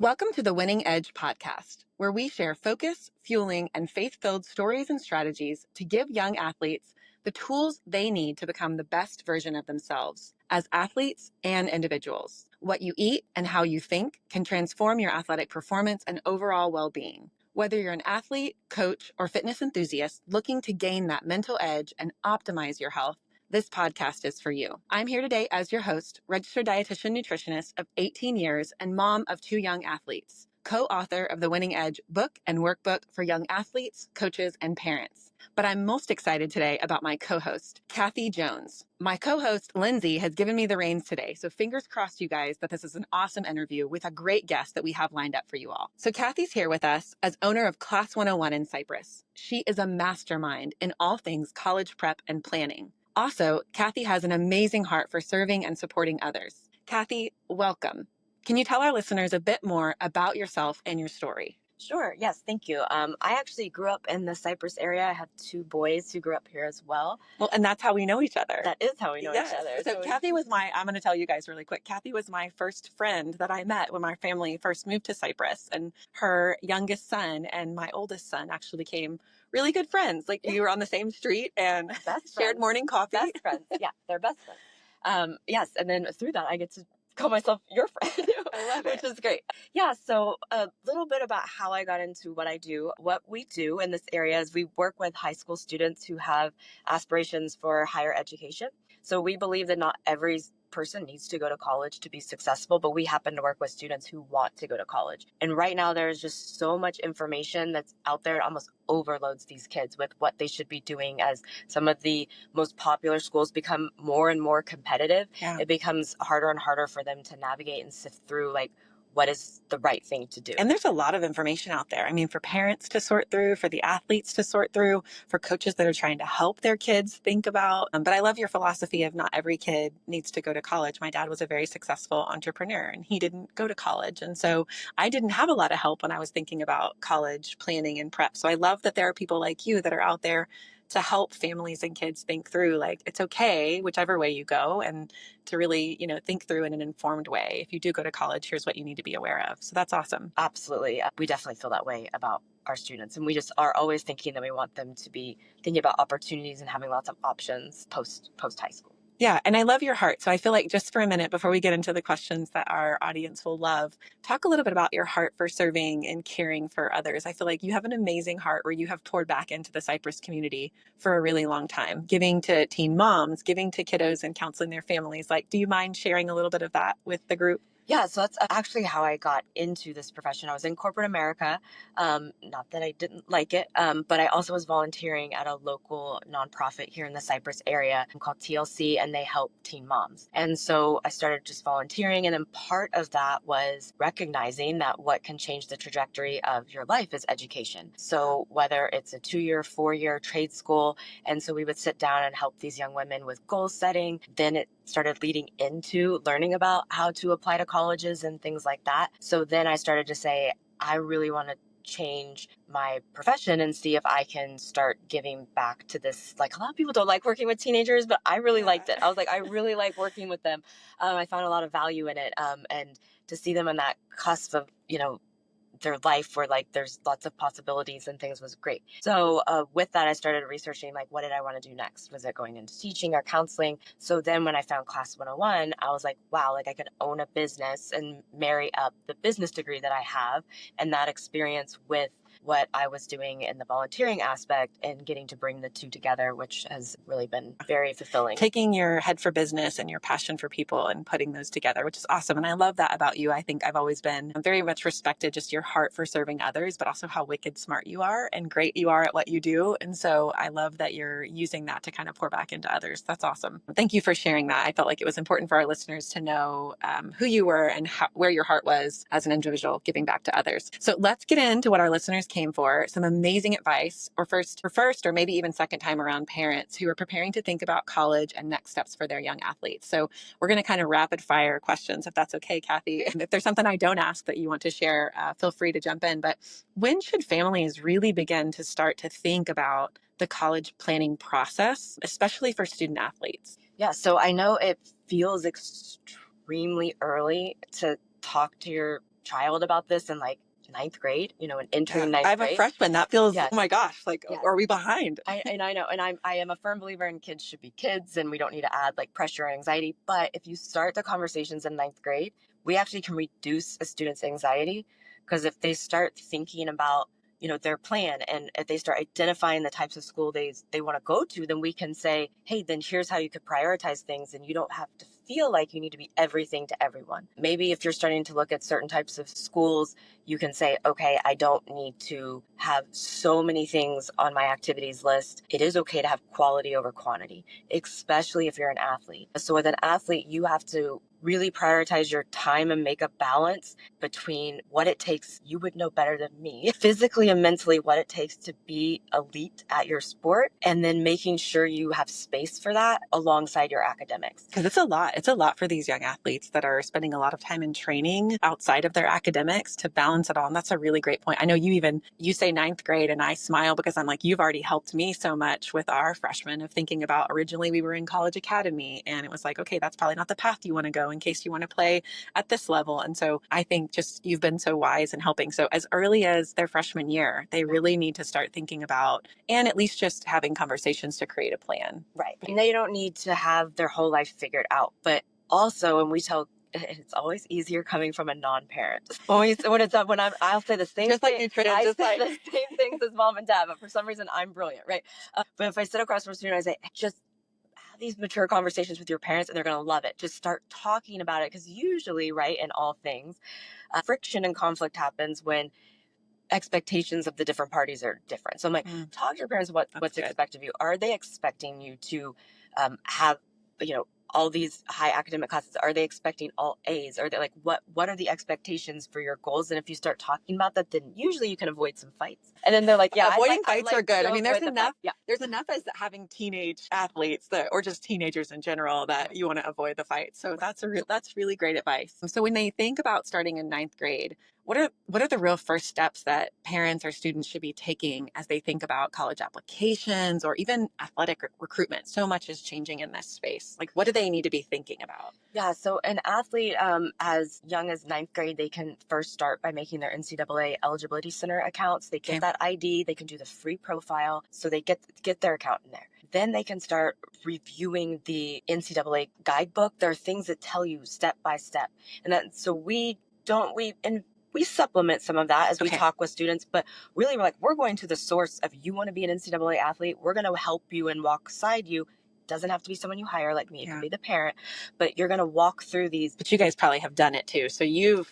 Welcome to the Winning Edge podcast, where we share focus, fueling, and faith-filled stories and strategies to give young athletes the tools they need to become the best version of themselves as athletes and individuals. What you eat and how you think can transform your athletic performance and overall well-being. Whether you're an athlete, coach, or fitness enthusiast looking to gain that mental edge and optimize your health, this podcast is for you. I'm here today as your host, registered dietitian nutritionist of 18 years and mom of 2 young athletes, co-author of the Winning Edge book and workbook for young athletes, coaches, and parents. But I'm most excited today about my co-host, Kathy Jones. My co-host, Lindsay, has given me the reins today, so fingers crossed, you guys, that this is an awesome interview with a great guest that we have lined up for you all. So Kathy's here with us as owner of Class 101 in Cypress. She is a mastermind in all things college prep and planning. Also, Kathy has an amazing heart for serving and supporting others. Kathy, welcome. Can you tell our listeners a bit more about yourself and your story? Sure. Yes. Thank you. I actually grew up in the Cypress area. I have 2 boys who grew up here as well. Well, and that's how we know each other. That is how we know Yes. each other. So Kathy was I'm going to tell you guys really quick. Kathy was my first friend that I met when my family first moved to Cypress, and her youngest son and my oldest son actually became really good friends. Like we were on the same street and shared morning coffee. Best friends. Yeah, they're best friends. Yes. And then through that, I get to call myself your friend, I love it. which is great. Yeah. So a little bit about how I got into what I do. What we do in this area is we work with high school students who have aspirations for higher education. So we believe that not every person needs to go to college to be successful, but we happen to work with students who want to go to college. And right now there's just so much information that's out there. It almost overloads these kids with what they should be doing as some of the most popular schools become more and more competitive. Yeah. It becomes harder and harder for them to navigate and sift through like what is the right thing to do. And there's a lot of information out there. I mean, for parents to sort through, for the athletes to sort through, for coaches that are trying to help their kids think about. But I love your philosophy of not every kid needs to go to college. My dad was a very successful entrepreneur and he didn't go to college. And so I didn't have a lot of help when I was thinking about college planning and prep. So I love that there are people like you that are out there to help families and kids think through, like, it's okay, whichever way you go, and to really, think through in an informed way. If you do go to college, here's what you need to be aware of. So that's awesome. Absolutely. We definitely feel that way about our students. And we just are always thinking that we want them to be thinking about opportunities and having lots of options post high school. Yeah. And I love your heart. So I feel like just for a minute before we get into the questions that our audience will love, talk a little bit about your heart for serving and caring for others. I feel like you have an amazing heart where you have poured back into the Cypress community for a really long time, giving to teen moms, giving to kiddos and counseling their families. Like, do you mind sharing a little bit of that with the group? Yeah, so that's actually how I got into this profession. I was in corporate America. Not that I didn't like it, but I also was volunteering at a local nonprofit here in the Cypress area called TLC, and they help teen moms. And so I started just volunteering, and then part of that was recognizing that what can change the trajectory of your life is education. So whether it's a 2-year, 4-year trade school, and so we would sit down and help these young women with goal setting. Then it started leading into learning about how to apply to colleges and things like that. So then I started to say, I really want to change my profession and see if I can start giving back to this. Like, a lot of people don't like working with teenagers, but I really liked it. I was like, I really like working with them. I found a lot of value in it. And to see them on that cusp of, their life where like there's lots of possibilities and things was great. So with that, I started researching like, what did I want to do next? Was it going into teaching or counseling? So then when I found Class 101, I was like, wow, like I could own a business and marry up the business degree that I have and that experience with what I was doing in the volunteering aspect and getting to bring the two together, which has really been very fulfilling. Taking your head for business and your passion for people and putting those together, which is awesome. And I love that about you. I think I've always been very much respected just your heart for serving others, but also how wicked smart you are and great you are at what you do. And so I love that you're using that to kind of pour back into others. That's awesome. Thank you for sharing that. I felt like it was important for our listeners to know who you were and where your heart was as an individual giving back to others. So let's get into what our listeners came for, some amazing advice, or first or maybe even second time around parents who are preparing to think about college and next steps for their young athletes. So we're going to kind of rapid fire questions, if that's okay, Kathy. And if there's something I don't ask that you want to share, feel free to jump in. But when should families really begin to start to think about the college planning process, especially for student athletes? Yeah, so I know it feels extremely early to talk to your child about this in like ninth grade, and Yeah. entering I ninth have a grade. freshman. That feels, oh Yes. my gosh, like, Yes. are we behind? I know, and I am a firm believer in kids should be kids, and we don't need to add like pressure and anxiety. But if you start the conversations in ninth grade, we actually can reduce a student's anxiety, because if they start thinking about their plan, and if they start identifying the types of school they want to go to, then we can say, hey, then here's how you could prioritize things, and you don't have to feel like you need to be everything to everyone. Maybe if you're starting to look at certain types of schools, you can say, okay, I don't need to have so many things on my activities list. It is okay to have quality over quantity, especially if you're an athlete. So with an athlete, you have to really prioritize your time and make a balance between what it takes. You would know better than me, physically and mentally, what it takes to be elite at your sport, and then making sure you have space for that alongside your academics. Because it's a lot. It's a lot for these young athletes that are spending a lot of time in training outside of their academics to balance it all. And that's a really great point. I know you say ninth grade, and I smile because I'm like, you've already helped me so much with our freshmen of thinking about, originally we were in college academy, and it was like, okay, that's probably not the path you want to go in case you want to play at this level. And so I think just you've been so wise in helping. So as early as their freshman year, they really need to start thinking about, and at least just having conversations to create a plan. Right. And they don't need to have their whole life figured out. But also, and we tell, it's always easier coming from a non-parent. I'll say the same Just like thing. nutrition, I just say like the same things as mom and dad, but for some reason I'm brilliant, right? But if I sit across from a student, I say, just have these mature conversations with your parents, and they're going to love it. Just start talking about it, because usually, right, in all things, friction and conflict happens when expectations of the different parties are different. So I'm like, talk to your parents what's expected of you. Are they expecting you to have, all these high academic classes? Are they expecting all A's? Are they like, what are the expectations for your goals? And if you start talking about that, then usually you can avoid some fights. And then they're like, yeah, avoiding fights are good. I mean, there's enough. Yeah. There's enough as having teenage athletes or just teenagers in general that you want to avoid the fight. So that's really great advice. So when they think about starting in ninth grade, what are the real first steps that parents or students should be taking as they think about college applications or even athletic recruitment? So much is changing in this space. Like, what do they need to be thinking about? Yeah, so an athlete as young as ninth grade, they can first start by making their NCAA eligibility center accounts. They get that ID, they can do the free profile, so they get their account in there. Then they can start reviewing the NCAA guidebook. There are things that tell you step by step, and so we supplement some of that as we talk with students, but really we're going to the source of, you want to be an NCAA athlete, we're going to help you and walk beside you. Doesn't have to be someone you hire like me. It could be the parent, but you're going to walk through these. But you guys probably have done it too. So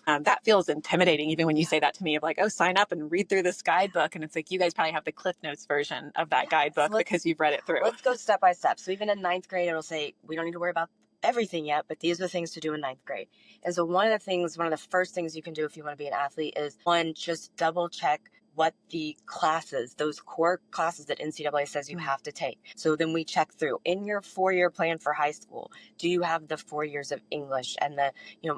that feels intimidating even when you say that to me of like, oh, sign up and read through this guidebook. And it's like, you guys probably have the Cliff Notes version of that guidebook because you've read it through. Let's go step by step. So even in ninth grade, it'll say, we don't need to worry about everything yet, but these are the things to do in ninth grade. And so one of the first things you can do if you want to be an athlete is, one, just double check what the classes, those core classes that NCAA says you have to take. So then we check through, in your 4-year plan for high school, do you have the 4 years of English and the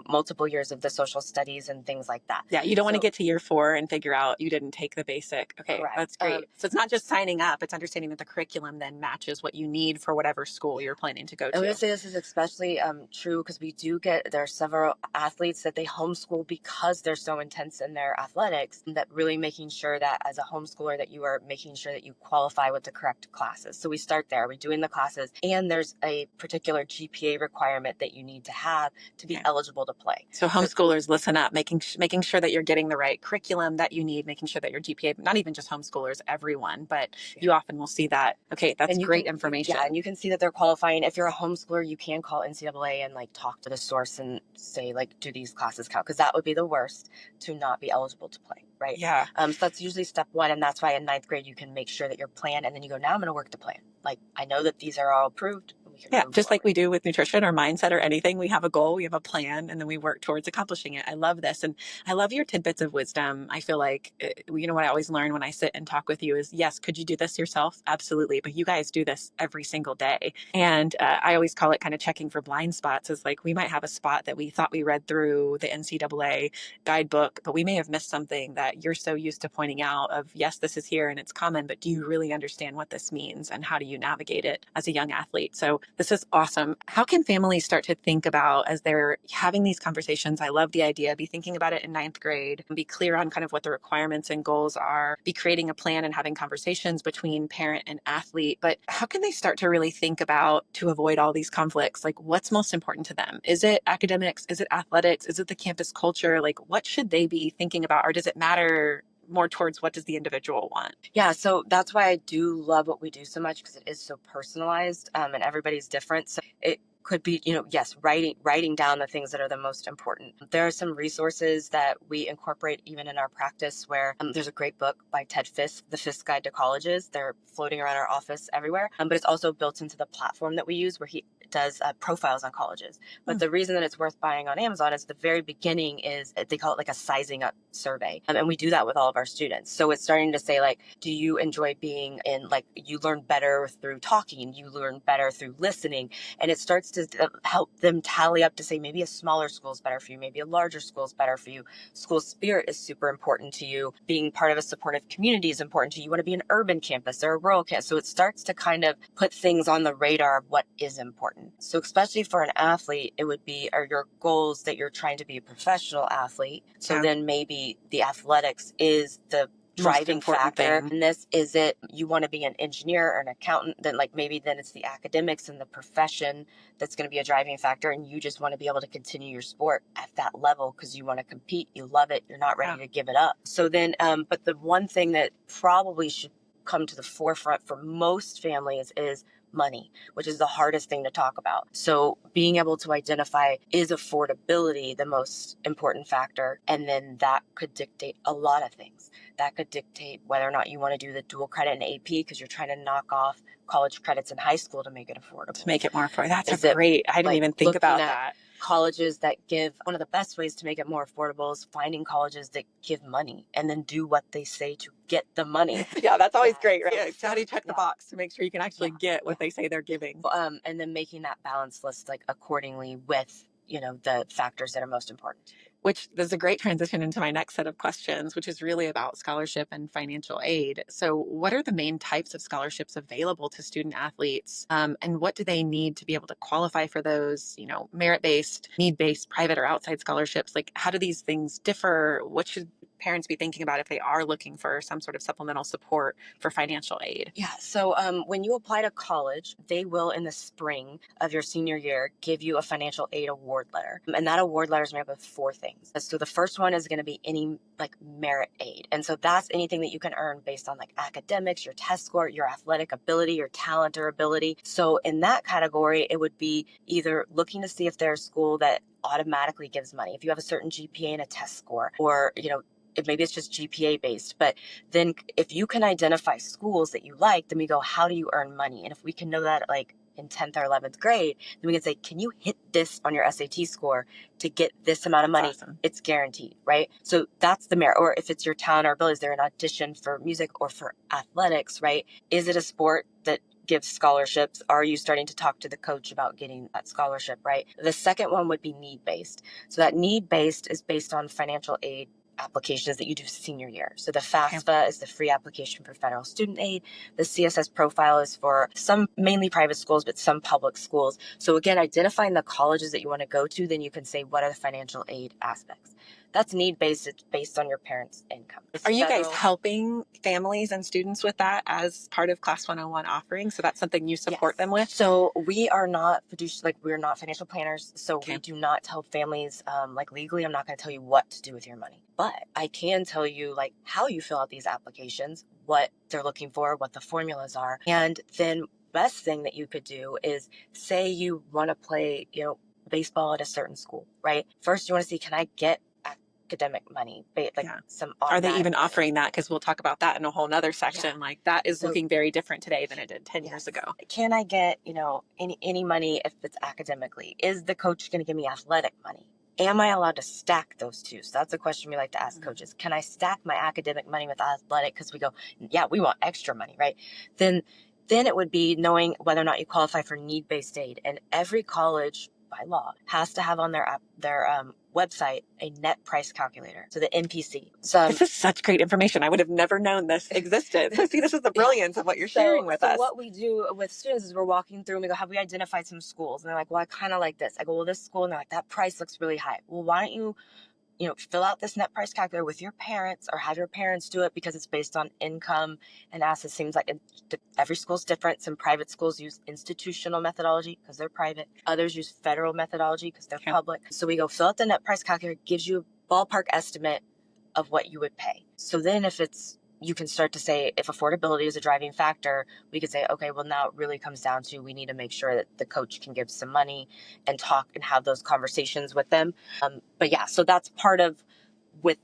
multiple years of the social studies and things like that? Yeah, you don't want to get to year 4 and figure out you didn't take the basic. Okay, correct. That's great. So it's not just signing up, it's understanding that the curriculum then matches what you need for whatever school you're planning to go to. I would say this is especially true because there are several athletes that they homeschool because they're so intense in their athletics, that really making sure that as a homeschooler that you are making sure that you qualify with the correct classes. So we start there, we're doing the classes, and there's a particular GPA requirement that you need to have to be eligible to play. So homeschoolers, listen up, making sure that you're getting the right curriculum that you need, making sure that your GPA, not even just homeschoolers, everyone, but you often will see that. Okay, that's great information. Yeah, and you can see that they're qualifying. If you're a homeschooler, you can call NCAA and talk to the source and say do these classes count? Because that would be the worst, to not be eligible to play, right? Yeah. So that's usually step one, and that's why in ninth grade you can make sure that your plan, and then you go, now I'm going to work the plan. I know that these are all approved. Yeah, just like we do with nutrition or mindset or anything, we have a goal, we have a plan, and then we work towards accomplishing it. I love this. And I love your tidbits of wisdom. I feel like, what I always learn when I sit and talk with you is, yes, could you do this yourself? Absolutely. But you guys do this every single day. And I always call it kind of checking for blind spots. Is like, we might have a spot that we thought we read through the NCAA guidebook, but we may have missed something that you're so used to pointing out of, yes, this is here and it's common, but do you really understand what this means and how do you navigate it as a young athlete? So this is awesome. How can families start to think about as they're having these conversations? I love the idea. Be thinking about it in ninth grade, be clear on kind of what the requirements and goals are, be creating a plan and having conversations between parent and athlete. But how can they start to really think about, to avoid all these conflicts, like what's most important to them? Is it academics? Is it athletics? Is it the campus culture? Like what should they be thinking about? Or does it matter more towards what does the individual want? Yeah, so that's why I do love what we do so much, because it is so personalized, and everybody's different. So it could be, yes, writing down the things that are the most important. There are some resources that we incorporate even in our practice where there's a great book by Ted Fisk, The Fisk Guide to Colleges. They're floating around our office everywhere, but it's also built into the platform that we use where he does profiles on colleges. But the reason that it's worth buying on Amazon is the very beginning is they call it like a sizing up survey. And we do that with all of our students. So it's starting to say like, do you enjoy being in, like, you learn better through talking, you learn better through listening. And it starts to help them tally up to say maybe a smaller school is better for you, maybe a larger school is better for you. School spirit is super important to you. Being part of a supportive community is important to you. You want to be an urban campus or a rural campus. So it starts to kind of put things on the radar of what is important. So especially for an athlete, it would be, are your goals that you're trying to be a professional athlete? So then maybe the athletics is the driving factor in this. Is it you want to be an engineer or an accountant? Then maybe then it's the academics and the profession that's going to be a driving factor, and you just want to be able to continue your sport at that level because you want to compete, you love it, you're not ready to give it up. So then but the one thing that probably should come to the forefront for most families is money, which is the hardest thing to talk about. So being able to identify, is affordability the most important factor? And then that could dictate a lot of things. That could dictate whether or not you want to do the dual credit in AP because you're trying to knock off college credits in high school to make it affordable. To make it more affordable. That's great. I didn't even think about that. Colleges that give, one of the best ways to make it more affordable is finding colleges that give money and then do what they say to get the money. Yeah, that's always great, right? Yeah, how do you check the box to make sure you can actually get what they say they're giving? And then making that balance list accordingly with, the factors that are most important. Which is a great transition into my next set of questions, which is really about scholarship and financial aid. So what are the main types of scholarships available to student athletes? And what do they need to be able to qualify for those, merit-based, need-based, private or outside scholarships? Like, how do these things differ? What should parents be thinking about if they are looking for some sort of supplemental support for financial aid? Yeah. So when you apply to college, they will, in the spring of your senior year, give you a financial aid award letter. And that award letter is made up of 4 things. So the first one is going to be any merit aid. And so that's anything that you can earn based on academics, your test score, your athletic ability, your talent or ability. So in that category, it would be either looking to see if there's a school that automatically gives money. If you have a certain GPA and a test score, or, maybe it's just GPA based, but then if you can identify schools that you like, then we go, how do you earn money? And if we can know that in 10th or 11th grade, then we can say, can you hit this on your SAT score to get this amount of money? Awesome. It's guaranteed, right? So that's the merit. Or if it's your talent or ability, is there an audition for music or for athletics, right? Is it a sport that gives scholarships? Are you starting to talk to the coach about getting that scholarship, right? The second one would be need-based. So that need-based is based on financial aid applications that you do senior year. So the FAFSA is the free application for federal student aid. The CSS profile is for some mainly private schools, but some public schools. So again, identifying the colleges that you want to go to, then you can say, what are the financial aid aspects? That's need-based. It's based on your parents' income. Are you guys helping families and students with that as part of Class 101 offering? So that's something you support them with? So we are not we're not financial planners. So we do not tell families, legally, I'm not going to tell you what to do with your money. But I can tell you how you fill out these applications, what they're looking for, what the formulas are. And then best thing that you could do is say you want to play, baseball at a certain school, right? First, you want to see, can I get academic money, some are they even offering that? Because we'll talk about that in a whole nother section. That is looking very different today than it did 10 years ago. Can I get any money if it's academically? Is the coach going to give me athletic money? Am I allowed to stack those two? So that's a question we like to ask coaches. Can I stack my academic money with athletic? Because we go, we want extra money, right? Then it would be knowing whether or not you qualify for need-based aid. And every college by law, has to have on their website a net price calculator, so the NPC. So this is such great information. I would have never known this existed. So see, this is the brilliance of what you're sharing with us. So what we do with students is we're walking through and we go, have we identified some schools? And they're like, well, I kind of like this. I go, well, this school, and they're like, that price looks really high. Well, why don't you fill out this net price calculator with your parents, or have your parents do it, because it's based on income and assets. Seems like every school's different. Some private schools use institutional methodology because they're private. Others use federal methodology because they're public. So we go, fill out the net price calculator, gives you a ballpark estimate of what you would pay. So then you can start to say, if affordability is a driving factor, we could say, okay, well, now it really comes down to, we need to make sure that the coach can give some money and talk and have those conversations with them. But yeah, so that's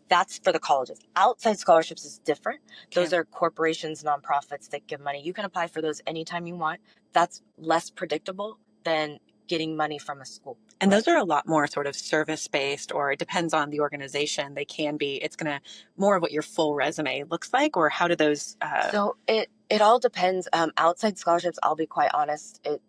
that's for the colleges. Outside scholarships is different. Okay. Those are corporations, nonprofits that give money. You can apply for those anytime you want. That's less predictable than getting money from a school. And those are a lot more sort of service-based, or it depends on the organization. They can be, it's going to more of what your full resume looks like, or how do those... So it all depends. Outside scholarships, I'll be quite honest, it's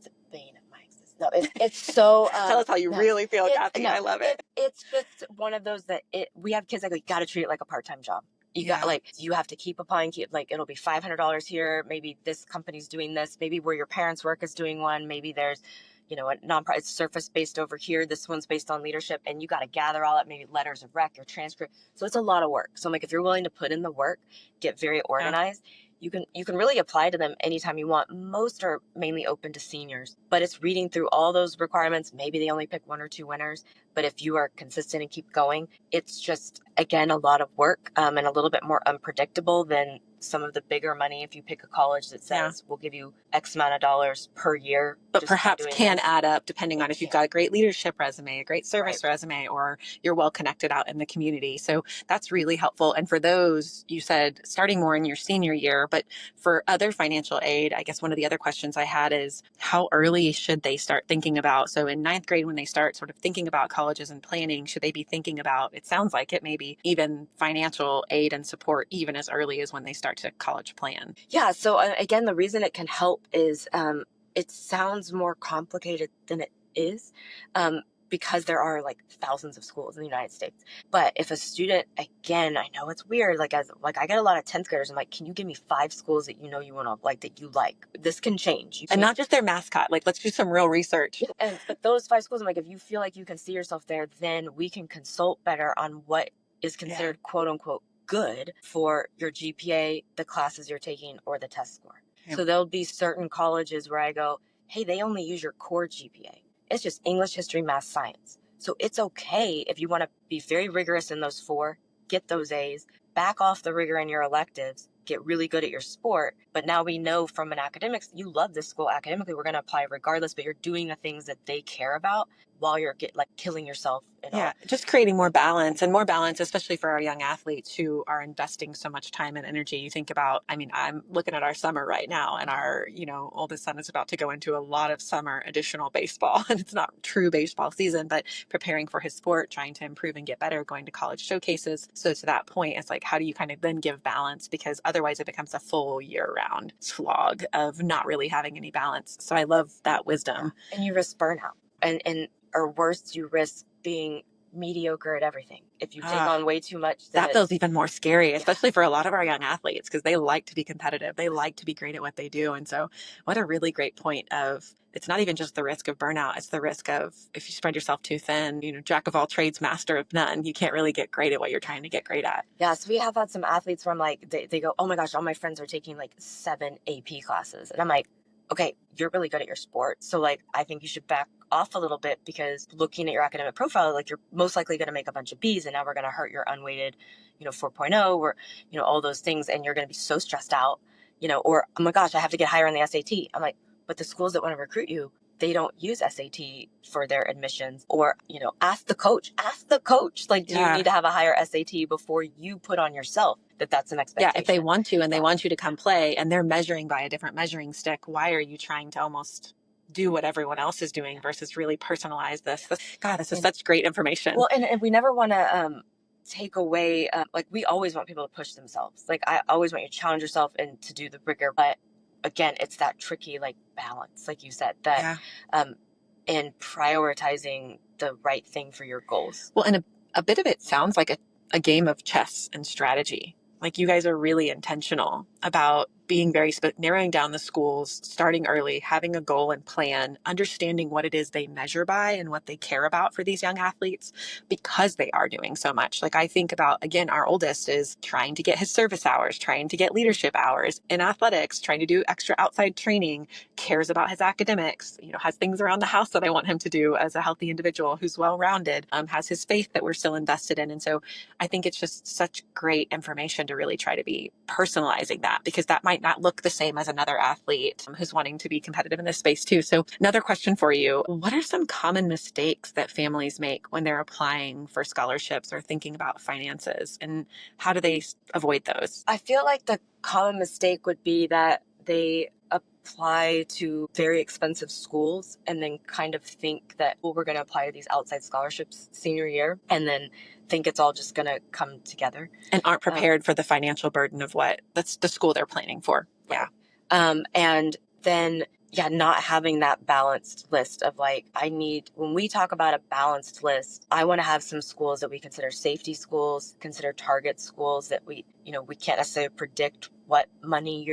the bane of my existence. No, it's so... Tell us how you really feel, Kathy. No, I love it. It's just one of those that we have kids that go, you got to treat it like a part-time job. You have to keep applying, it'll be $500 here. Maybe this company's doing this. Maybe where your parents work is doing one. Maybe there's, a nonprofit surface based over here. This one's based on leadership, and you got to gather all that, maybe letters of rec, your transcript. So it's a lot of work. So I'm like, if you're willing to put in the work, get very organized, you can really apply to them anytime you want. Most are mainly open to seniors, but it's reading through all those requirements. Maybe they only pick one or two winners, but if you are consistent and keep going, it's just, again, a lot of work, and a little bit more unpredictable than some of the bigger money. If you pick a college that says we'll give you X amount of dollars per year, but perhaps can add up depending on if you've got a great leadership resume, a great service resume, or you're well connected out in the community. So that's really helpful. And for those, you said starting more in your senior year, but for other financial aid, I guess one of the other questions I had is, how early should they start thinking about? So in ninth grade, when they start sort of thinking about colleges and planning, should they be thinking about, it sounds like it maybe even financial aid and support even as early as when they start to college plan? Yeah. So again, the reason it can help is it sounds more complicated than it is, because there are like thousands of schools in the United States. But if a student, again, I know it's weird, I get a lot of 10th graders. I'm like, can you give me 5 schools that you want to like, that you like? This can change. And not just their mascot. Like, let's do some real research. But those 5 schools, I'm like, if you feel like you can see yourself there, then we can consult better on what is considered quote unquote good for your GPA, the classes you're taking, or the test score. So there'll be certain colleges where I go, hey, they only use your core GPA. It's just English, history, math, science. So it's okay if you want to be very rigorous in those 4, get those A's, back off the rigor in your electives, get really good at your sport. But now we know from an academics, you love this school academically, we're going to apply regardless, but you're doing the things that they care about while you're killing yourself. Just creating more balance, especially for our young athletes who are investing so much time and energy. You think about, I'm looking at our summer right now, and our, oldest son is about to go into a lot of summer additional baseball. And it's not true baseball season, but preparing for his sport, trying to improve and get better, going to college showcases. So to that point, it's like, how do you kind of then give balance? Because otherwise it becomes a full year-round slog of not really having any balance. So I love that wisdom. And you risk burnout. Or worse, you risk being mediocre at everything. If you take on way too much, that feels even more scary, especially for a lot of our young athletes, because they like to be competitive. They like to be great at what they do. And so what a really great point of, it's not even just the risk of burnout. It's the risk of, if you spread yourself too thin, jack of all trades, master of none, you can't really get great at what you're trying to get great at. Yeah. So we have had some athletes where I'm like, they go, oh my gosh, all my friends are taking like 7 AP classes. And I'm like, okay, you're really good at your sport. So I think you should back off a little bit, because looking at your academic profile, you're most likely going to make a bunch of B's, and now we're going to hurt your unweighted, 4.0, or, all those things. And you're going to be so stressed out, or, oh my gosh, I have to get higher on the SAT. I'm like, but the schools that want to recruit you, they don't use SAT for their admissions. Or, ask the coach, do you need to have a higher SAT before you put on yourself that's an expectation? Yeah, if they want to, and they want you to come play, and they're measuring by a different measuring stick, why are you trying to almost do what everyone else is doing versus really personalize this? God, this is such great information. Well, and we never want to take away, we always want people to push themselves. I always want you to challenge yourself and to do the rigor. But again, it's that tricky balance, like you said, that in prioritizing the right thing for your goals. Well, and a bit of it sounds like a game of chess and strategy. Like you guys are really intentional about being very narrowing down the schools, starting early, having a goal and plan, understanding what it is they measure by and what they care about for these young athletes because they are doing so much. Like I think about, again, our oldest is trying to get his service hours, trying to get leadership hours in athletics, trying to do extra outside training, cares about his academics, has things around the house that I want him to do as a healthy individual who's well-rounded, has his faith that we're still invested in. And so I think it's just such great information to really try to be personalizing that, because that might not look the same as another athlete who's wanting to be competitive in this space too. So another question for you, what are some common mistakes that families make when they're applying for scholarships or thinking about finances, and how do they avoid those? I feel like the common mistake would be that they apply to very expensive schools and then kind of think that, well, we're going to apply to these outside scholarships senior year, and then think it's all just going to come together. And aren't prepared for the financial burden of what that's the school they're planning for. Right. And then, not having that balanced list of like, when we talk about a balanced list, I want to have some schools that we consider safety schools, consider target schools that we can't necessarily predict what money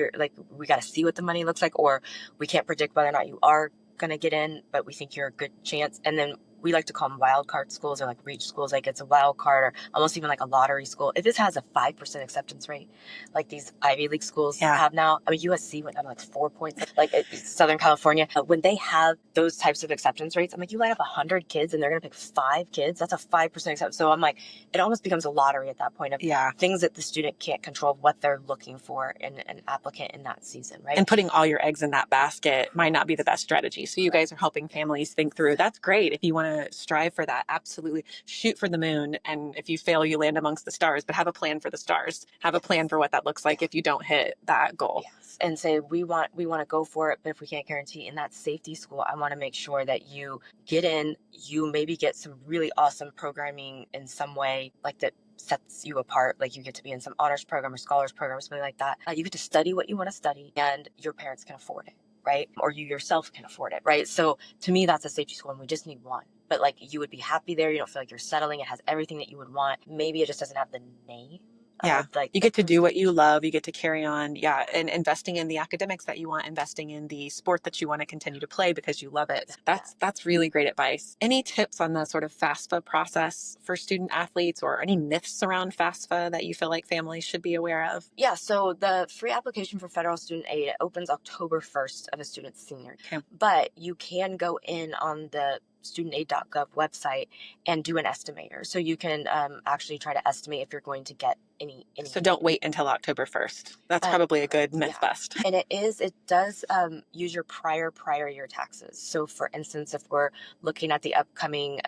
we got to see what the money looks like, or we can't predict whether or not you are going to get in, but we think you're a good chance. And then we like to call them wild card schools, or like reach schools, like it's a wild card or almost even like a lottery school. If this has a 5% acceptance rate, like these Ivy League schools have now, I mean, USC went down to like 4 points, like Southern California. When they have those types of acceptance rates, I'm like, you line up 100 kids and they're going to pick 5 kids. That's a 5% acceptance. So I'm like, it almost becomes a lottery at that point of things that the student can't control what they're looking for in an applicant in that season, right? And putting all your eggs in that basket might not be the best strategy. So you guys are helping families think through. That's great. If you want to strive for that, absolutely shoot for the moon. And if you fail, you land amongst the stars, but have a plan for the stars. Have a plan for what that looks like if you don't hit that goal. Yes. And say, we want to go for it, but if we can't guarantee in that safety school, I want to make sure that you get in, you maybe get some really awesome programming in some way, like that sets you apart. Like you get to be in some honors program or scholars program or something like that. You get to study what you want to study, and your parents can afford it, right? Or you yourself can afford it, right? So to me, that's a safety school, and we just need one. But like, you would be happy there. You don't feel like you're settling. It has everything that you would want. Maybe it just doesn't have the name. You get to do what you love. You get to carry on. And investing in the academics that you want, investing in the sport that you want to continue to play because you love it. That's really great advice. Any tips on the sort of FAFSA process for student athletes, or any myths around FAFSA that you feel like families should be aware of? Yeah. So the free application for federal student aid opens October 1st of a student's senior. Okay. But you can go in on the studentaid.gov website and do an estimator. So you can actually try to estimate if you're going to get any. So don't wait until October 1st. That's probably a good myth bust. And it does use your prior year taxes. So for instance, if we're looking at the upcoming,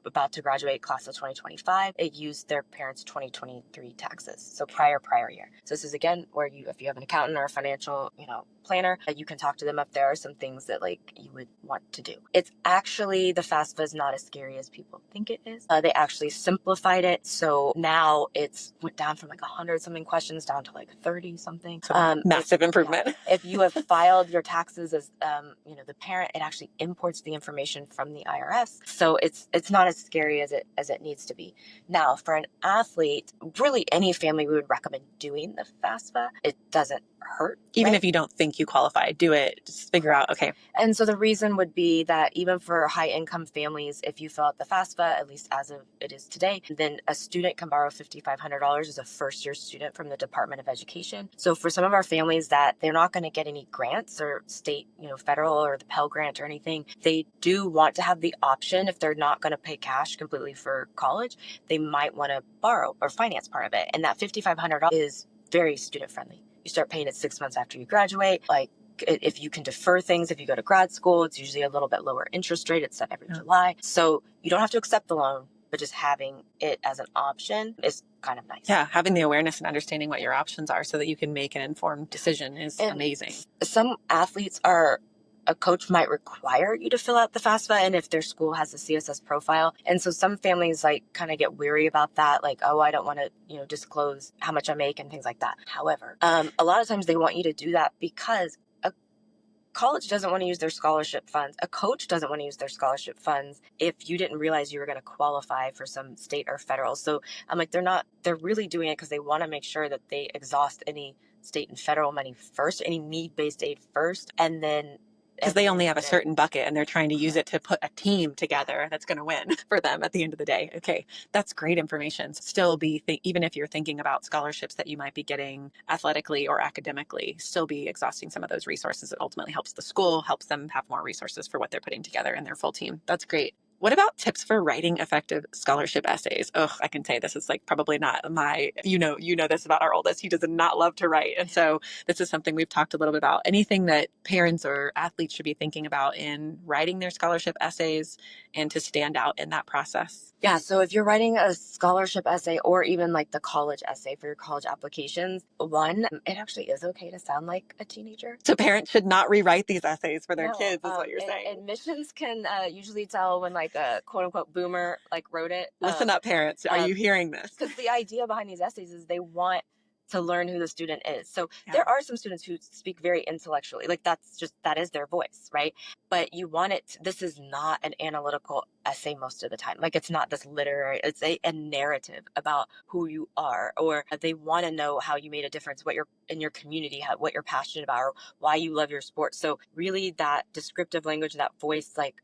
about to graduate class of 2025, it used their parents' 2023 taxes. So prior year. So this is again where if you have an accountant or a financial, planner, you can talk to them if there are some things that like you would want to do. It's actually, the FAFSA is not as scary as people think it is. They actually simplified it. So now it's went down from like 100 something questions down to like 30 something. Massive improvement. If you have filed your taxes as, the parent, it actually imports the information from the IRS. So it's not as scary as it needs to be. Now, for an athlete, really any family, we would recommend doing the FAFSA. It doesn't hurt. Even if you don't think you qualify, do it. Just figure out, okay. And so the reason would be that even for high income families, if you fill out the FAFSA, at least as of it is today, then a student can borrow $5,500 as a first year student from the Department of Education. So for some of our families that they're not going to get any grants or state, federal or the Pell Grant or anything, they do want to have the option, if they're not going to pay cash completely for college, they might want to borrow or finance part of it. And that $5,500 is very student friendly. You start paying it 6 months after you graduate. Like, if you can defer things, if you go to grad school, it's usually a little bit lower interest rate. It's set every July. So you don't have to accept the loan, but just having it as an option is kind of nice. Yeah, having the awareness and understanding what your options are so that you can make an informed decision is amazing. Some athletes a coach might require you to fill out the FAFSA, and if their school has a CSS profile. And so some families like kind of get weary about that, like, oh, I don't want to, disclose how much I make and things like that. However, a lot of times they want you to do that because college doesn't want to use their scholarship funds. A coach doesn't want to use their scholarship funds if you didn't realize you were going to qualify for some state or federal. So I'm like, they're really doing it because they want to make sure that they exhaust any state and federal money first, any need-based aid first, and then because they only have a certain bucket and they're trying to use it to put a team together that's going to win for them at the end of the day. Okay, that's great information. Still even if you're thinking about scholarships that you might be getting athletically or academically, still be exhausting some of those resources. It ultimately helps the school, helps them have more resources for what they're putting together in their full team. That's great. What about tips for writing effective scholarship essays? Oh, I can say this is like probably not you know this about our oldest. He does not love to write. And so this is something we've talked a little bit about. Anything that parents or athletes should be thinking about in writing their scholarship essays and to stand out in that process? Yeah, so if you're writing a scholarship essay or even like the college essay for your college applications, one, it actually is okay to sound like a teenager. So parents should not rewrite these essays for their kids, is what you're saying. Admissions can usually tell when like a quote unquote boomer like wrote it. Listen up, parents. Are you hearing this? Because the idea behind these essays is they want to learn who the student is. So there are some students who speak very intellectually, like that is their voice, right? But you want this is not an analytical essay most of the time. Like it's not this literary, it's a narrative about who you are, or they want to know how you made a difference, what you're in your community, what you're passionate about, or why you love your sport. So really that descriptive language, that voice, like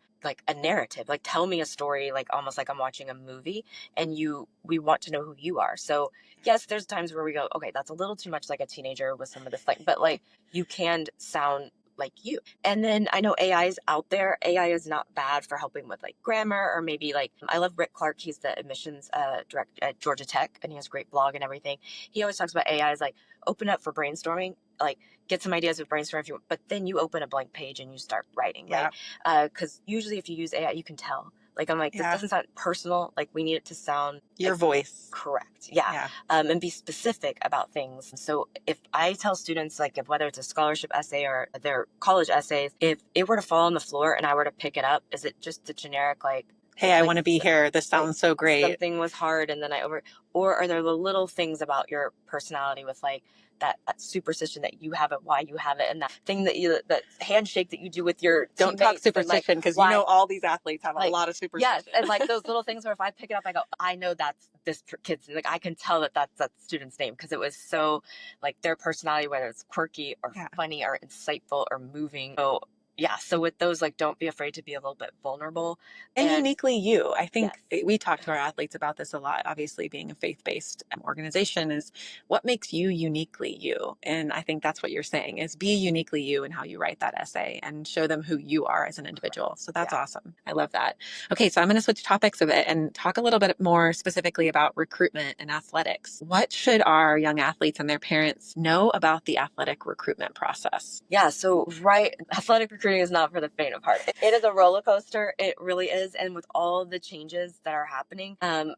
a narrative, like tell me a story, like almost like I'm watching a movie, and we want to know who you are. So yes, there's times where we go, okay, that's a little too much like a teenager with some of this, like, but like you can sound like you. And then I know AI is out there. AI is not bad for helping with like grammar, or maybe like, I love Rick Clark. He's the admissions director at Georgia Tech, and he has a great blog and everything. He always talks about AI as like open up for brainstorming, like get some ideas with brainstorm if you want, but then you open a blank page and you start writing, right? Because usually if you use AI, you can tell. Like, I'm like, this doesn't sound personal. Like, we need it to sound your voice. Correct. Yeah. And be specific about things. So if I tell students, like, whether it's a scholarship essay or their college essays, if it were to fall on the floor and I were to pick it up, is it just the generic, like, hey, I want to be here. This sounds so great. Something was hard and then or are there the little things about your personality with like that superstition that you have it, why you have it, and that thing that handshake that you do with your Don't talk superstition, because like, all these athletes have like, a lot of superstition. Yes, and like those little things where if I pick it up, I go, I know that's this kid's, like I can tell that's that student's name, because it was so like their personality, whether it's quirky or funny or insightful or moving. So yeah, so with those, like, don't be afraid to be a little bit vulnerable. And uniquely you. I think we talk to our athletes about this a lot. Obviously, being a faith-based organization is what makes you uniquely you. And I think that's what you're saying, is be uniquely you in how you write that essay and show them who you are as an individual. So that's awesome. I love that. Okay, so I'm going to switch topics a bit and talk a little bit more specifically about recruitment and athletics. What should our young athletes and their parents know about the athletic recruitment process? Yeah, so athletic recruitment is not for the faint of heart. It is a roller coaster. It really is. And with all the changes that are happening. And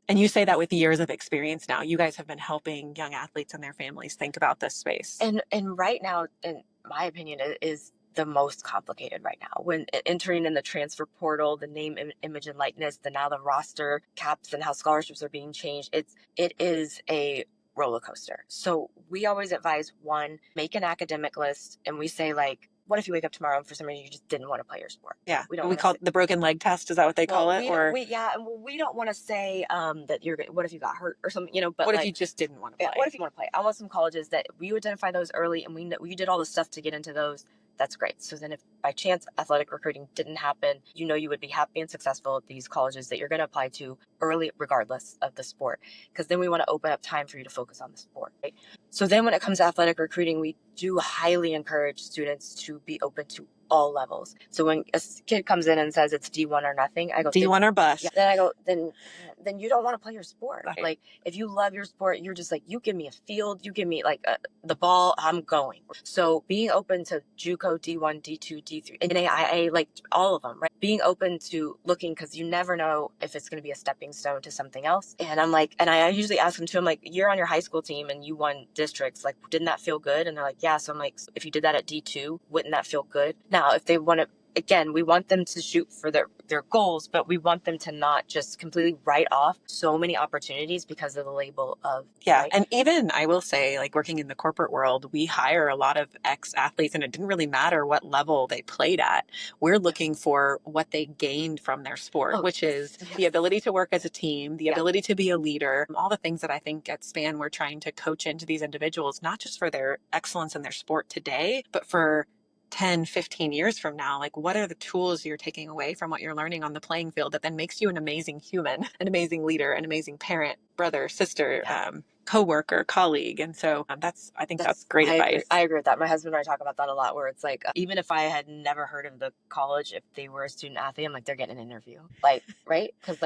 you say that with years of experience now. You guys have been helping young athletes and their families think about this space. And right now, in my opinion, it is the most complicated right now. When entering in the transfer portal, the name, image, and likeness, the roster caps and how scholarships are being changed, it is a roller coaster. So we always advise, one, make an academic list, and we say, like, what if you wake up tomorrow and for some reason you just didn't want to play your sport? Yeah, we call it the broken leg test. Is that what they call it? We don't want to say that what if you got hurt or something, but what if you just didn't want to play? What if you want to play? I want some colleges that we identify those early, and we did all the stuff to get into those. That's great. So then if by chance athletic recruiting didn't happen, you would be happy and successful at these colleges that you're going to apply to early, regardless of the sport, because then we want to open up time for you to focus on the sport, right? So then when it comes to athletic recruiting, we do highly encourage students to be open to all levels. So when a kid comes in and says it's D1 or nothing, I go, D1 or bust. Yeah, then I go, then you don't want to play your sport. Right. Like, if you love your sport, you're just like, you give me a field, you give me like the ball, I'm going. So being open to JUCO, D1, D2, D3, and NAIA, like all of them, right? Being open to looking, because you never know if it's going to be a stepping stone to something else. And I'm like, and I usually ask them too, I'm like, you're on your high school team and you won districts, like, didn't that feel good? And they're like, yeah. So I'm like, if you did that at D2, wouldn't that feel good? Now, if they want to again, we want them to shoot for their goals, but we want them to not just completely write off so many opportunities because of the label of, Yeah. right? And even I will say, like working in the corporate world, we hire a lot of ex-athletes and it didn't really matter what level they played at. We're looking for what they gained from their sport, Oh, which is yes. the ability to work as a team, the Yeah. ability to be a leader, all the things that I think at SPAN we're trying to coach into these individuals, not just for their excellence in their sport today, but for 10, 15 years from now. Like, what are the tools you're taking away from what you're learning on the playing field that then makes you an amazing human, an amazing leader, an amazing parent, brother, sister, Yeah. coworker, colleague? And so I think that's great advice. I agree with that. My husband and I talk about that a lot, where it's like, even if I had never heard of the college, if they were a student athlete, I'm like, they're getting an interview. Like, right? Because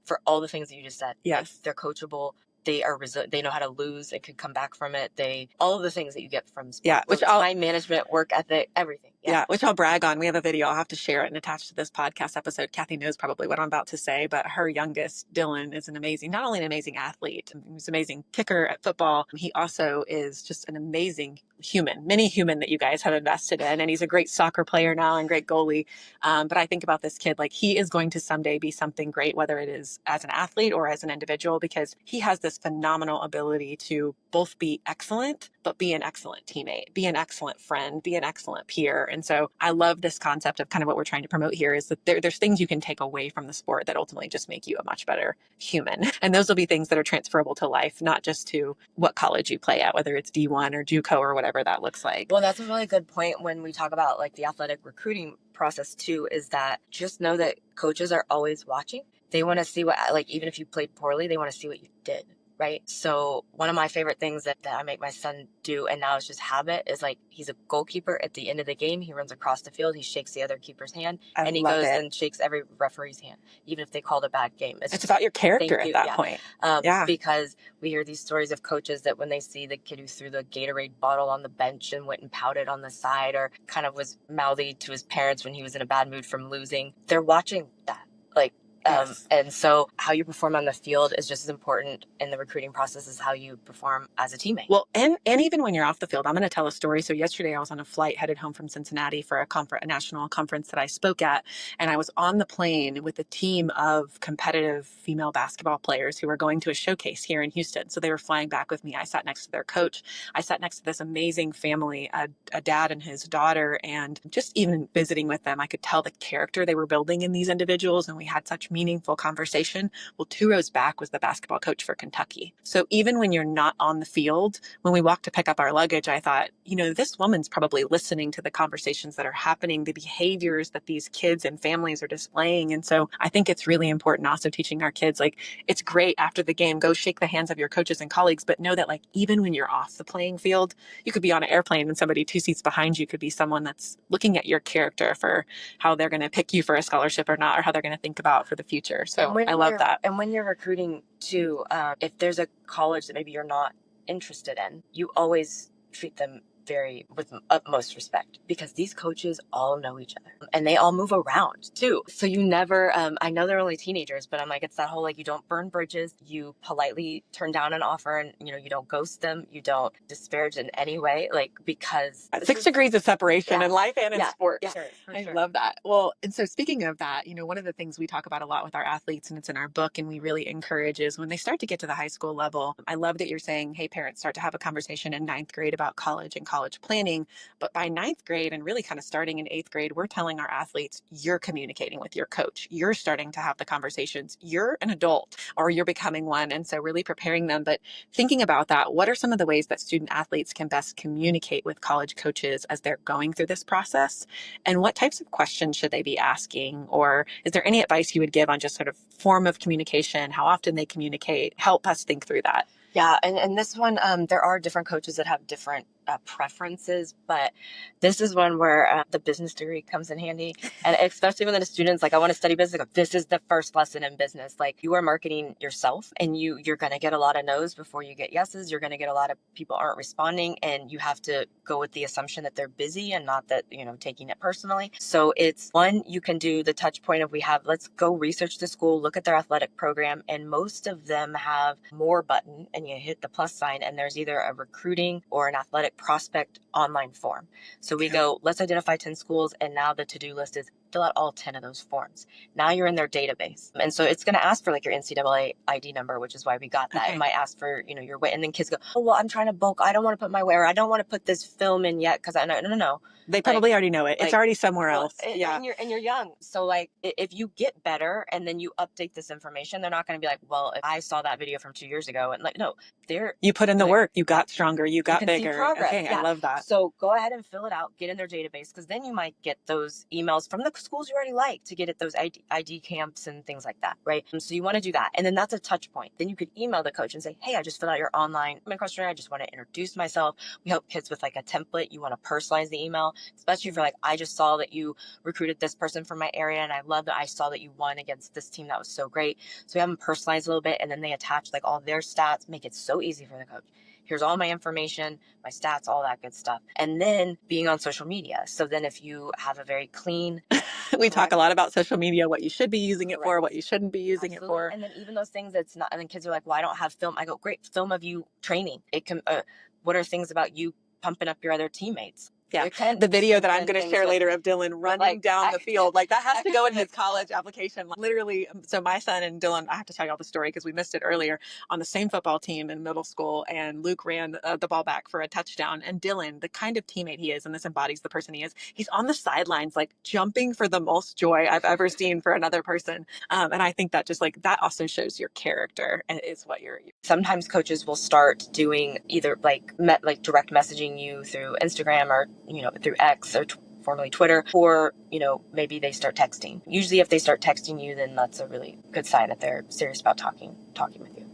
for all the things that you just said, like, Yes. they're coachable. They are they know how to lose and can come back from it. All of the things that you get from sport. Yeah, So time management, work ethic, everything. Yeah, which I'll brag on. We have a video. I'll have to share it and attach to this podcast episode. Kathy knows probably what I'm about to say, but her youngest, Dylan, is not only an amazing athlete, he's an amazing kicker at football. He also is just an amazing mini human that you guys have invested in. And he's a great soccer player now and great goalie. But I think about this kid, like he is going to someday be something great, whether it is as an athlete or as an individual, because he has this phenomenal ability to both be excellent, but be an excellent teammate, be an excellent friend, be an excellent peer. And so I love this concept of kind of what we're trying to promote here is that there's things you can take away from the sport that ultimately just make you a much better human. And those will be things that are transferable to life, not just to what college you play at, whether it's D1 or JUCO or whatever that looks like. Well, that's a really good point when we talk about like the athletic recruiting process too, is that just know that coaches are always watching. They want to see even if you played poorly, they want to see what you did. Right. So one of my favorite things that I make my son do, and now it's just habit, is like he's a goalkeeper. At the end of the game, he runs across the field, he shakes the other keeper's hand, and he goes and shakes every referee's hand, even if they called a bad game. It's about your character at that point. Because we hear these stories of coaches that when they see the kid who threw the Gatorade bottle on the bench and went and pouted on the side, or kind of was mouthy to his parents when he was in a bad mood from losing, they're watching that. Like, Yes. And so how you perform on the field is just as important in the recruiting process as how you perform as a teammate. Well, and even when you're off the field, I'm going to tell a story. So yesterday I was on a flight headed home from Cincinnati for a national conference that I spoke at. And I was on the plane with a team of competitive female basketball players who were going to a showcase here in Houston. So they were flying back with me. I sat next to their coach. I sat next to this amazing family, a dad and his daughter. And just even visiting with them, I could tell the character they were building in these individuals. And we had such meaningful conversation. Well, 2 rows back was the basketball coach for Kentucky. So even when you're not on the field, when we walked to pick up our luggage, I thought, this woman's probably listening to the conversations that are happening, the behaviors that these kids and families are displaying. And so I think it's really important also teaching our kids, like, it's great after the game, go shake the hands of your coaches and colleagues, but know that like, even when you're off the playing field, you could be on an airplane and somebody 2 seats behind you could be someone that's looking at your character for how they're going to pick you for a scholarship or not, or how they're going to think about for the future. So I love that. And when you're recruiting too, if there's a college that maybe you're not interested in, you always treat them with utmost respect, because these coaches all know each other and they all move around too. So you never, I know they're only teenagers, but I'm like, it's that whole, like, you don't burn bridges, you politely turn down an offer, and you don't ghost them, you don't disparage in any way, like, because 6 degrees of separation in life and in sports. Yeah, I love that. Well, and so speaking of that, one of the things we talk about a lot with our athletes, and it's in our book and we really encourage, is when they start to get to the high school level. I love that you're saying, hey, parents, start to have a conversation in 9th grade about college and college planning. But by 9th grade, and really kind of starting in 8th grade, we're telling our athletes, you're communicating with your coach. You're starting to have the conversations. You're an adult, or you're becoming one. And so really preparing them. But thinking about that, what are some of the ways that student athletes can best communicate with college coaches as they're going through this process? And what types of questions should they be asking? Or is there any advice you would give on just sort of form of communication, how often they communicate? Help us think through that. Yeah, and this one, there are different coaches that have different preferences, but this is one where the business degree comes in handy. And especially when the students, like, I want to study business, this is the first lesson in business. Like, you are marketing yourself, and you're going to get a lot of no's before you get yeses. You're going to get a lot of people aren't responding, and you have to go with the assumption that they're busy and not that, taking it personally. So it's one, you can do the touch point of, let's go research the school, look at their athletic program. And most of them have more button, and you hit the plus sign, and there's either a recruiting or an athletic prospect online form. So we go, let's identify 10 schools, and now the to-do list is fill out all 10 of those forms. Now you're in their database. And so it's going to ask for like your NCAA ID number, which is why we got that. It might ask for, your weight. And then kids go, oh, well, I'm trying to bulk. I don't want to put my weight, or I don't want to put this film in yet because I know, no. They probably already know it. It's already somewhere else. Yeah. And you're young. So like if you get better and then you update this information, they're not going to be like, well, if I saw that video from 2 years ago, and like, no, you put in the work, you got stronger, you got bigger. Okay, I love that. So go ahead and fill it out, get in their database, because then you might get those emails from the schools you already like to get at those ID camps and things like that, right? So you want to do that. And then that's a touch point. Then you could email the coach and say, hey, I just filled out your online questionnaire. I just want to introduce myself. We help kids with like a template. You want to personalize the email, especially for like, I just saw that you recruited this person from my area, and I love that I saw that you won against this team. That was so great. So we have them personalized a little bit, and then they attach like all their stats, make it so easy for the coach. Here's all my information, my stats, all that good stuff. And then being on social media. So then if you have a very clean... We talk a lot about social media, what you should be using it for, what you shouldn't be using it for. And then even those things that's not... And then kids are like, well, I don't have film. I go, great, film of you training. It can... what are things about you pumping up your other teammates? Yeah, the video that I'm going to share later of Dylan running down the field, like that has to go in his college application. Literally, so my son and Dylan, I have to tell you all the story because we missed it earlier, on the same football team in middle school, and Luke ran the ball back for a touchdown. And Dylan, the kind of teammate he is, and this embodies the person he is, he's on the sidelines, like jumping for the most joy I've ever seen for another person. And I think that just like, that also shows your character and is what you're... Sometimes coaches will start doing either like direct messaging you through Instagram or through X or formerly Twitter, or maybe they start texting. Usually if they start texting you, then that's a really good sign that they're serious about talking with you.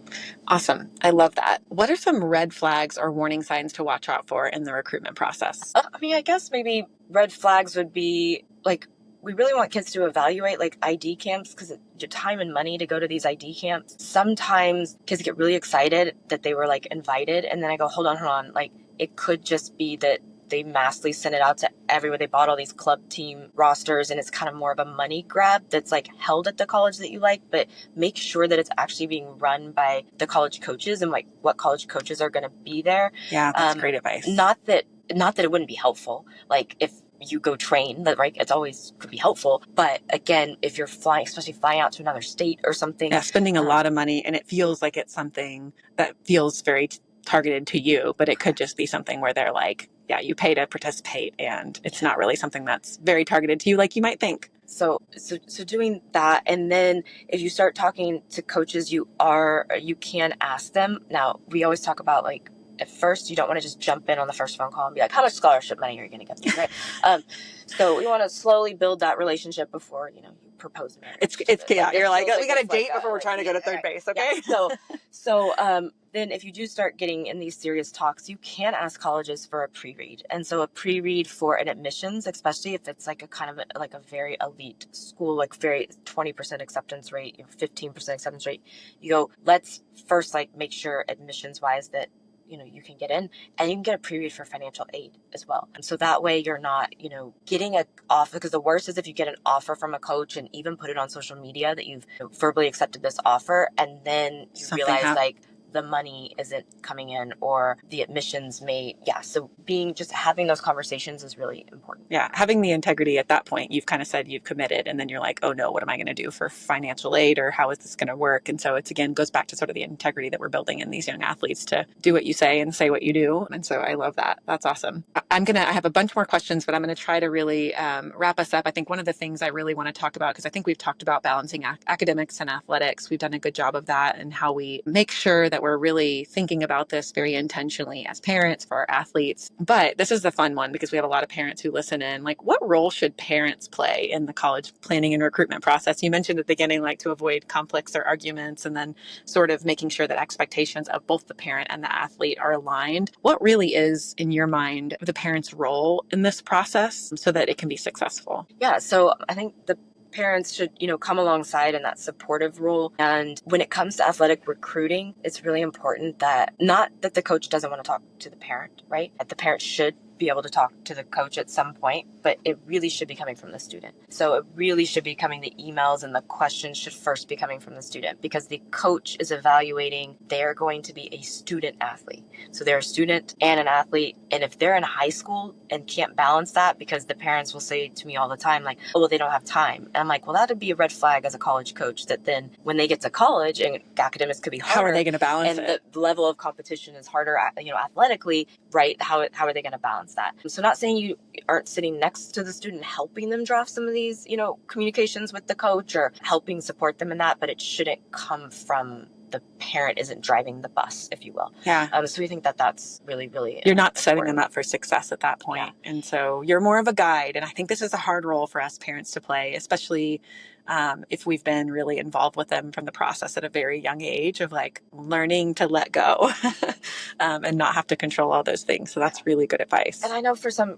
Awesome. I love that. What are some red flags or warning signs to watch out for in the recruitment process? I guess maybe red flags would be like, we really want kids to evaluate like ID camps, because your time and money to go to these ID camps. Sometimes kids get really excited that they were like invited, and then I go, hold on. Like, it could just be that they massively sent it out to everyone. They bought all these club team rosters, and it's kind of more of a money grab that's like held at the college that you like, but make sure that it's actually being run by the college coaches and like what college coaches are going to be there. Yeah, that's great advice. Not that it wouldn't be helpful. Like if you go train, right? It's always could be helpful. But again, if you're especially flying out to another state or something. Yeah, spending a lot of money, and it feels like it's something that feels very targeted to you, but it could just be something where they're like, yeah, you pay to participate, and it's not really something that's very targeted to you like you might think. So doing that, and then if you start talking to coaches, you can ask them. Now, we always talk about like, at first, you don't want to just jump in on the first phone call and be like, how much scholarship money are you going to get them, right? So we want to slowly build that relationship before, you propose marriage. You're like, we got a date before we're trying to go to third base, okay? Yeah. So then if you do start getting in these serious talks, you can ask colleges for a pre-read. And so a pre-read for an admissions, especially if it's like a kind of like a very elite school, like very 20% acceptance rate, 15% acceptance rate, you go, let's first like make sure admissions wise that you can get in, and you can get a pre-read for financial aid as well. And so that way you're not, getting an offer, because the worst is if you get an offer from a coach and even put it on social media that you've verbally accepted this offer, and then you realize like the money isn't coming in, or the admissions so just having those conversations is really important. Yeah, having the integrity at that point, you've kind of said you've committed, and then you're like, oh no, what am I going to do for financial aid, or how is this going to work? And so it's, again, goes back to sort of the integrity that we're building in these young athletes to do what you say and say what you do. And so I love that. That's awesome. I have a bunch more questions, but I'm going to try to really wrap us up. I think one of the things I really want to talk about, because I think we've talked about balancing academics and athletics. We've done a good job of that, and how we make sure that we're really thinking about this very intentionally as parents for our athletes. But this is the fun one, because we have a lot of parents who listen in. Like, what role should parents play in the college planning and recruitment process? You mentioned at the beginning, like, to avoid conflicts or arguments, and then sort of making sure that expectations of both the parent and the athlete are aligned. What really is, in your mind, the parent's role in this process so that it can be successful? Yeah, so I think the parents should, come alongside in that supportive role. And when it comes to athletic recruiting, it's really important that not that the coach doesn't want to talk to the parent, right? That the parent should be able to talk to the coach at some point, but it really should be coming from the student. So it really should be coming, the emails and the questions should first be coming from the student, because the coach is evaluating, they're going to be a student athlete. So they're a student and an athlete. And if they're in high school and can't balance that, because the parents will say to me all the time, like, oh, well, they don't have time. And I'm like, well, that would be a red flag as a college coach, that then when they get to college and academics could be harder. How are they going to balance and it? The level of competition is harder, athletically, right? How are they going to balance that? So not saying you aren't sitting next to the student helping them draft some of these, communications with the coach or helping support them in that, but it shouldn't come from the parent isn't driving the bus, if you will. Yeah. So we think that that's really, really You're not important. setting them up for success at that point. Yeah. And so you're more of a guide. And I think this is a hard role for us parents to play, especially if we've been really involved with them from the process at a very young age of like learning to let go and not have to control all those things. So that's really good advice. And I know for some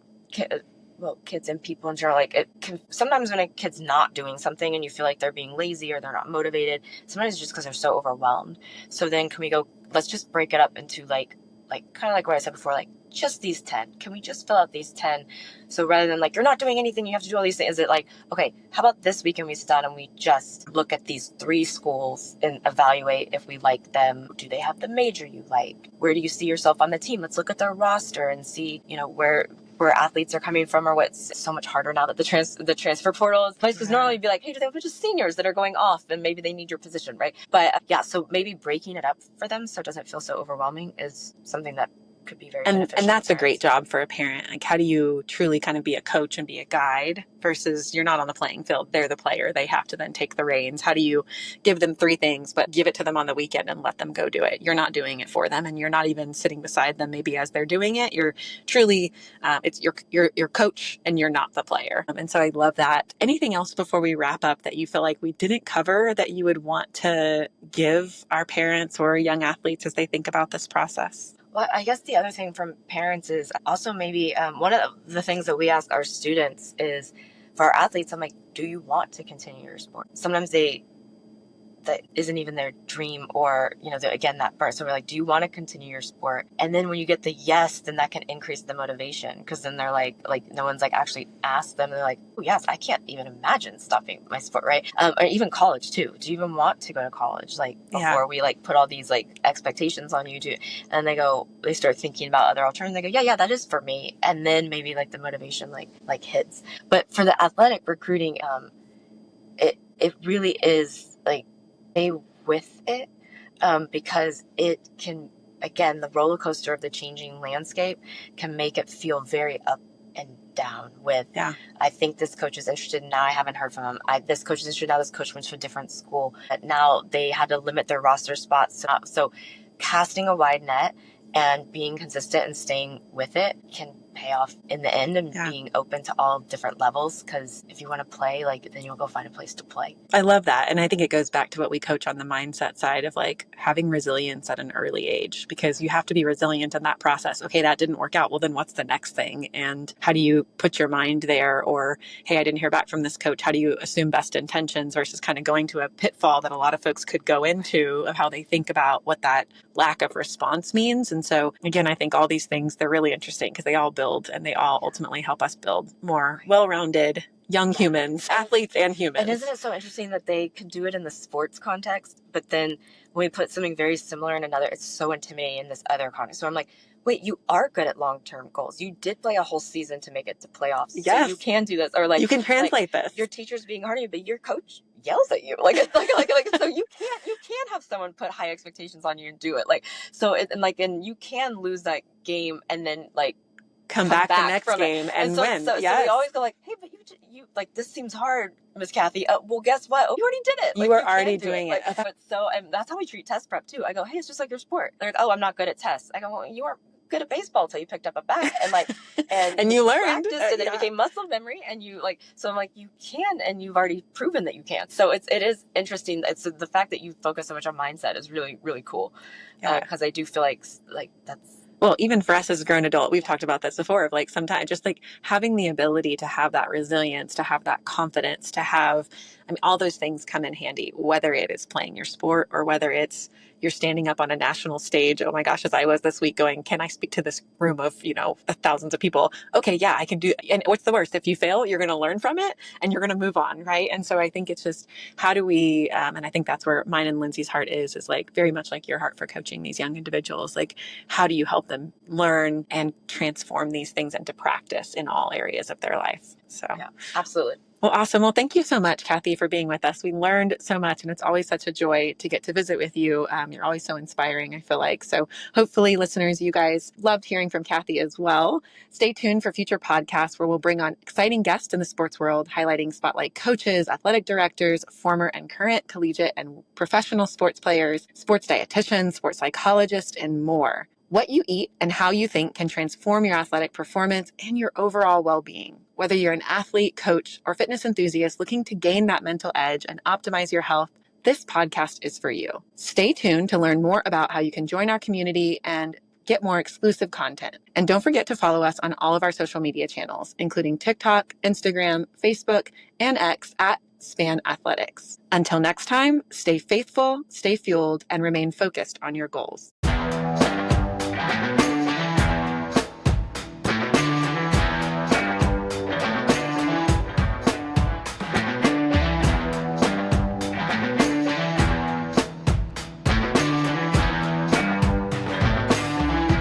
kids and people in general, like it can sometimes when a kid's not doing something and you feel like they're being lazy or they're not motivated, sometimes it's just because they're so overwhelmed. So then can we go, let's just break it up into like kind of like what I said before, like just these 10. Can we just fill out these 10? So rather than like, you're not doing anything, you have to do all these things. Is it like, okay, how about this weekend we sit down and we just look at these 3 schools and evaluate if we like them? Do they have the major you like? Where do you see yourself on the team? Let's look at their roster and see, where athletes are coming from, or what's so much harder now that the transfer portal is placed. Because normally you'd be like, hey, do they have a bunch of seniors that are going off and maybe they need your position, right? But so maybe breaking it up for them so it doesn't feel so overwhelming is something that could be very beneficial. And that's a great job for a parent. Like, how do you truly kind of be a coach and be a guide versus you're not on the playing field, they're the player, they have to then take the reins? How do you give them 3 things but give it to them on the weekend and let them go do it? You're not doing it for them, and you're not even sitting beside them maybe as they're doing it. You're truly it's your coach and you're not the player. And so I love that. Anything else before we wrap up that you feel like we didn't cover that you would want to give our parents or young athletes as they think about this process? Well, I guess the other thing from parents is also maybe one of the things that we ask our students is, for our athletes, I'm like, do you want to continue your sport? Sometimes that isn't even their dream, or again, that part. So we're like, do you want to continue your sport? And then when you get the yes, then that can increase the motivation, because then they're like no one's like actually asked them, they're like, oh yes, I can't even imagine stopping my sport, right? Or even college too. Do you even want to go to college? Like before we like put all these like expectations on you to, and they start thinking about other alternatives. They go, yeah, that is for me. And then maybe like the motivation like hits. But for the athletic recruiting, it really is like, stay with it, because it can, again, the roller coaster of the changing landscape can make it feel very up and down with, I think this coach is interested, now I haven't heard from him. This coach is interested, now this coach went to a different school. But now they had to limit their roster spots. So casting a wide net and being consistent and staying with it can pay off in the end, and being open to all different levels, because if you want to play, like, then you'll go find a place to play. I love that. And I think it goes back to what we coach on the mindset side of like having resilience at an early age, because you have to be resilient in that process. Okay, that didn't work out. Well, then what's the next thing? And how do you put your mind there? Or, hey, I didn't hear back from this coach. How do you assume best intentions versus kind of going to a pitfall that a lot of folks could go into of how they think about what that lack of response means? And so again, I think all these things, they're really interesting because they all build, and they all ultimately help us build more well-rounded young humans, athletes and humans. And isn't it so interesting that they could do it in the sports context, but then when we put something very similar in another, it's so intimidating in this other context. So I'm like, wait, you are good at long-term goals. You did play a whole season to make it to playoffs. Yes. So you can do this. Or like, you can translate this. Your teacher's being hard on you, but your coach yells at you. Like, so you can't have someone put high expectations on you and do it. Like, so and you can lose that game and then like, come back the next game and win. So we always go like, hey, but you like, this seems hard, Miss Kathy. Well, guess what? You already did it. You were already doing it. But and that's how we treat test prep too. I go, hey, it's just like your sport. They're like, oh, I'm not good at tests. I go, well, you weren't good at baseball until you picked up a bat and like, and you learned, practiced, and it became muscle memory, and you like, so I'm like, you can, and you've already proven that you can. So it is interesting. It's the fact that you focus so much on mindset is really, really cool. Because I do feel like that's, well, even for us as a grown adult, we've talked about this before, of like sometimes just like having the ability to have that resilience, to have that confidence, to have I mean, all those things come in handy, whether it is playing your sport or whether it's you're standing up on a national stage. Oh my gosh, as I was this week going, can I speak to this room of, thousands of people? Okay, yeah, I can do. And what's the worst? If you fail, you're going to learn from it and you're going to move on, right? And so I think it's just, how do we, and I think that's where mine and Lindsay's heart is like very much like your heart for coaching these young individuals. Like, how do you help them learn and transform these things into practice in all areas of their life? So, Yeah, absolutely. Well, awesome. Well, thank you so much, Kathy, for being with us. We learned so much, and it's always such a joy to get to visit with you. You're always so inspiring, I feel like. So hopefully, listeners, you guys loved hearing from Kathy as well. Stay tuned for future podcasts where we'll bring on exciting guests in the sports world, highlighting spotlight coaches, athletic directors, former and current collegiate and professional sports players, sports dietitians, sports psychologists, and more. What you eat and how you think can transform your athletic performance and your overall well-being. Whether you're an athlete, coach, or fitness enthusiast looking to gain that mental edge and optimize your health, this podcast is for you. Stay tuned to learn more about how you can join our community and get more exclusive content. And don't forget to follow us on all of our social media channels, including TikTok, Instagram, Facebook, and X at Span Athletics. Until next time, stay faithful, stay fueled, and remain focused on your goals.